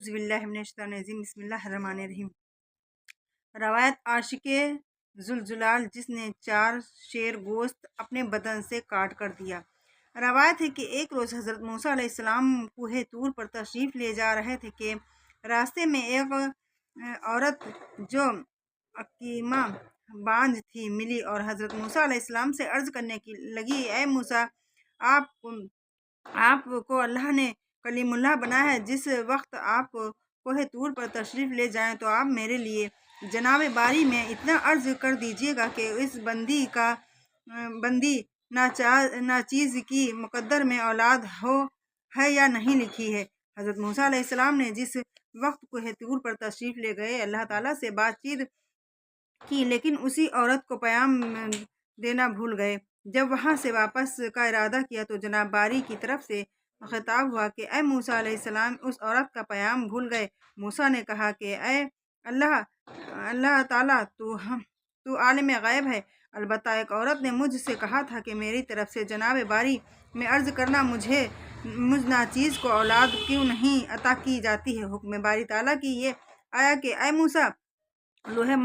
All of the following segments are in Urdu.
بسم اللہ الرحمن الرحیم۔ روایت عاشق ذوالجلال جس نے 4 شیر گوشت اپنے بدن سے کاٹ کر دیا۔ روایت ہے کہ ایک روز حضرت موسیٰ علیہ السلام کوہ طور پر تشریف لے جا رہے تھے کہ راستے میں ایک عورت جو عقیمہ بانجھ تھی ملی اور حضرت موسیٰ علیہ السلام سے عرض کرنے کی لگی، اے موسیٰ، آپ کو اللہ نے کلیم اللہ بنایا ہے۔ جس وقت آپ کوہ طور پر تشریف لے جائیں تو آپ میرے لیے جناب باری میں اتنا عرض کر دیجیے گا کہ اس بندی ناچیز کی مقدر میں اولاد ہے یا نہیں لکھی ہے۔ حضرت موسیٰ علیہ السلام نے جس وقت کوہ طور پر تشریف لے گئے اللہ تعالیٰ سے بات چیت کی، لیکن اسی عورت کو پیام دینا بھول گئے۔ جب وہاں سے واپس کا ارادہ کیا تو جناب باری کی طرف سے خطاب ہوا کہ اے موسیٰ علیہ السلام، اس عورت کا پیام بھول گئے۔ موسیٰ نے کہا کہ اے اللہ تعالیٰ، تو عالم غیب ہے، البتہ ایک عورت نے مجھ سے کہا تھا کہ میری طرف سے جناب باری میں عرض کرنا مجھ ناچیز کو اولاد کیوں نہیں عطا کی جاتی ہے۔ حکم باری تعالیٰ کی یہ آیا کہ اے موسیٰ، لوح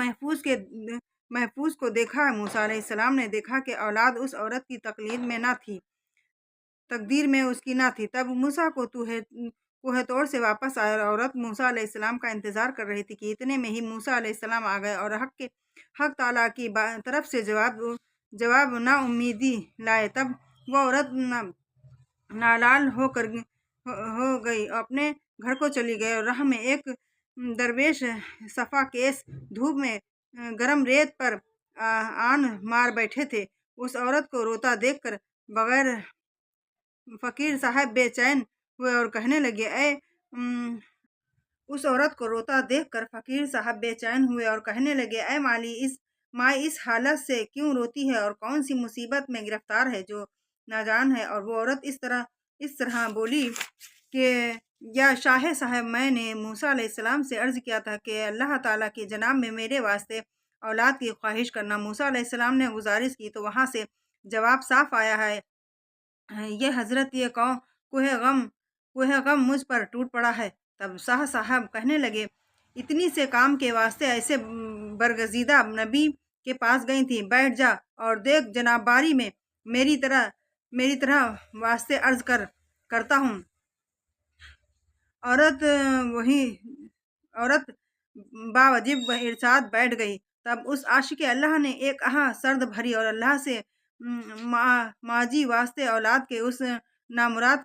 محفوظ کو دیکھا۔ موسیٰ علیہ السلام نے دیکھا کہ اولاد اس عورت کی تقدیر میں اس کی نہ تھی۔ تب موسیٰ کو کوہ طور سے واپس آیا اور عورت موسیٰ علیہ السلام کا انتظار کر رہی تھی کہ اتنے میں ہی موسیٰ علیہ السلام آ گئے اور حق تعالیٰ کی طرف سے جواب نا امیدی لائے۔ تب وہ عورت نالال ہو گئی اور اپنے گھر کو چلی گئی اور راہ میں ایک درویش صفا کیس دھوپ میں گرم ریت پر آن مار بیٹھے تھے۔ اس عورت کو روتا دیکھ کر فقیر صاحب بے چین ہوئے اور کہنے لگے، اے مائی، اس حالت سے کیوں روتی ہے اور کون سی مصیبت میں گرفتار ہے جو ناجان ہے؟ اور وہ عورت اس طرح بولی کہ یا شاہ صاحب، میں نے موسیٰ علیہ السلام سے عرض کیا تھا کہ اللہ تعالیٰ کی جناب میں میرے واسطے اولاد کی خواہش کرنا۔ موسیٰ علیہ السلام نے گزارش کی تو وہاں سے جواب صاف آیا ہے، یہ حضرت، یہ کوہ غم مجھ پر ٹوٹ پڑا ہے۔ تب شاہ صاحب کہنے لگے، اتنی سے کام کے واسطے ایسے برگزیدہ نبی کے پاس گئی تھی، بیٹھ جا اور دیکھ جناب باری میں میری طرح واسطے عرض کرتا ہوں۔ عورت باوجب ارشاد بیٹھ گئی۔ تب اس عاشق اللہ نے ایک سرد بھری اور اللہ سے ماجی واسطے اولاد کے اس نامراد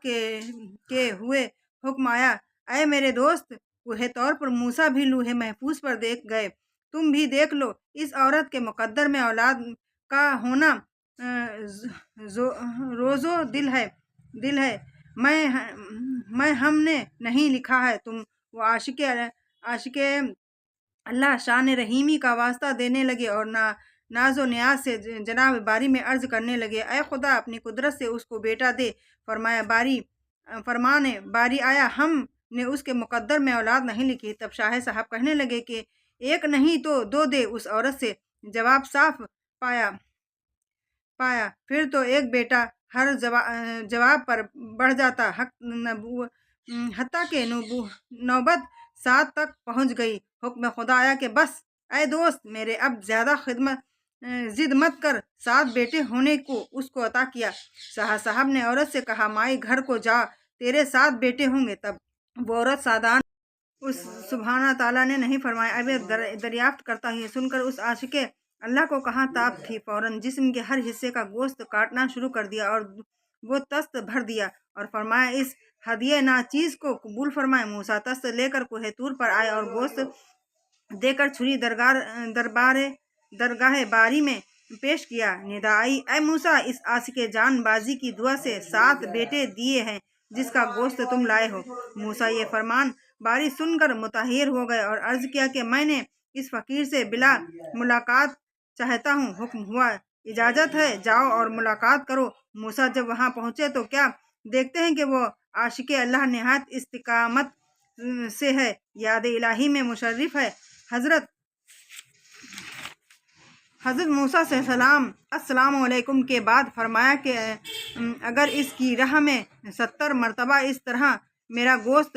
کے ہوئے حکم آیا، اے میرے دوست، کوہ طور پر موسیٰ بھی لوح محفوظ پر دیکھ گئے، تم بھی دیکھ لو۔ اس عورت کے مقدر میں اولاد کا ہونا روزو دل ہے، میں ہم نے نہیں لکھا ہے۔ تم وہ عاشق اللہ شان رحیمی کا واسطہ دینے لگے اور ناز و نیاز سے جناب باری میں عرض کرنے لگے، اے خدا، اپنی قدرت سے اس کو بیٹا دے۔ فرمان باری آیا، ہم نے اس کے مقدر میں اولاد نہیں لکھی۔ تب شاہ صاحب کہنے لگے کہ ایک نہیں تو 2 دے۔ اس عورت سے جواب صاف پایا، پھر تو ایک بیٹا ہر جواب پر بڑھ جاتا، حتیٰ کہ نوبت 7 تک پہنچ گئی۔ حکم خدا آیا کہ بس، اے دوست میرے، اب زیادہ ضد مت کر۔ 7 بیٹے ہونے کو اس کو عطا کیا۔ شاہ صاحب نے عورت سے کہا، مائی گھر کو جا، تیرے 7 بیٹے ہوں گے۔ تب وہ عورت سادان اس سبحانہ تعالیٰ نے نہیں فرمایا، اب دریافت کرتا ہوں۔ یہ سن کر اس عاشق اللہ کو کہاں تاب تھی، فوراً جسم کے ہر حصے کا گوشت کاٹنا شروع کر دیا اور وہ تست بھر دیا اور فرمایا، اس ہدیہ ناچیز کو قبول فرمائے۔ موسیٰ تست لے کر کوہ طور پر آئے اور گوشت دے کر چھری درگاہ باری میں پیش کیا۔ ندا آئی، اے موسیٰ، اس عاشق جان بازی کی دعا سے 7 بیٹے دیے ہیں جس کا گوشت تم لائے ہو۔ موسیٰ یہ فرمان باری سن کر متحیر ہو گئے اور عرض کیا کہ میں نے اس فقیر سے بلا ملاقات چاہتا ہوں۔ حکم ہوا، اجازت ہے، جاؤ اور ملاقات کرو۔ موسیٰ جب وہاں پہنچے تو کیا دیکھتے ہیں کہ وہ عاشق اللہ نہایت استقامت سے ہے، یاد الہی میں مشرف ہے۔ حضرت موسیٰ سے السلام علیکم کے بعد فرمایا کہ اگر اس کی راہ میں 70 مرتبہ اس طرح میرا گوشت